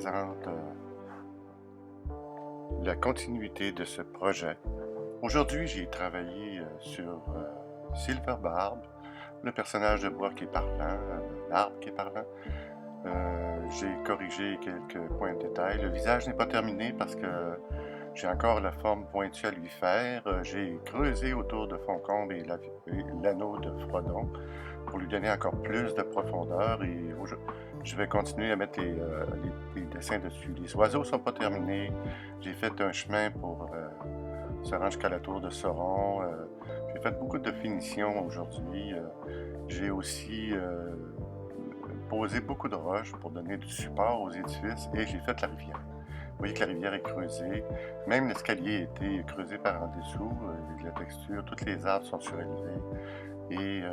présente la continuité de ce projet. Aujourd'hui, j'ai travaillé sur Silver Barb, le personnage de bois qui est parlant, l'arbre qui est parlant. J'ai corrigé quelques points de détail. Le visage n'est pas terminé parce que j'ai encore la forme pointue à lui faire. J'ai creusé autour de Foncombe et l'anneau de Frodon pour lui donner encore plus de profondeur, et je vais continuer à mettre les dessins dessus. Les oiseaux ne sont pas terminés. J'ai fait un chemin pour se rendre jusqu'à la tour de Sauron. J'ai fait beaucoup de finitions aujourd'hui. J'ai aussi posé beaucoup de roches pour donner du support aux édifices, et j'ai fait la rivière. Vous voyez que la rivière est creusée. Même l'escalier a été creusé par en dessous. Avec la texture, toutes les arbres sont surélevés. Et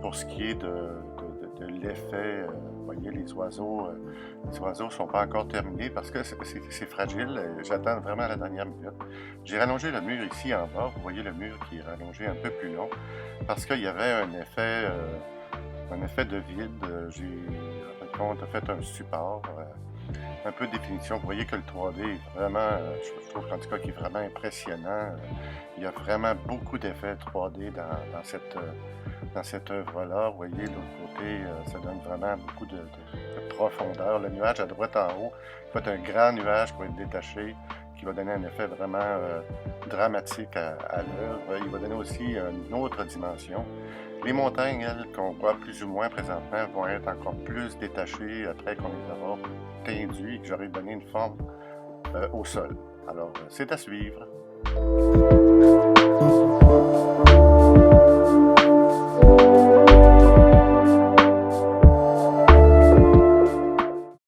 pour ce qui est de l'effet, vous voyez, les oiseaux ne sont pas encore terminés parce que c'est fragile. J'attends vraiment la dernière minute. J'ai rallongé le mur ici en bas. Vous voyez le mur qui est rallongé un peu plus long parce qu'il y avait un effet de vide. J'ai, en fin de compte, fait un support, un peu de définition. Vous voyez que le 3D est vraiment, je trouve en tout cas qu'il est vraiment impressionnant. Il y a vraiment beaucoup d'effets 3D dans cette œuvre-là. Vous voyez, de l'autre côté, ça donne vraiment beaucoup de profondeur. Le nuage à droite en haut, il va être un grand nuage qui va être détaché, qui va donner un effet vraiment dramatique à l'œuvre. Il va donner aussi une autre dimension. Les montagnes, elles, qu'on voit plus ou moins présentement, vont être encore plus détachées après qu'on les aura tendues et que j'aurai donné une forme au sol. Alors, c'est à suivre.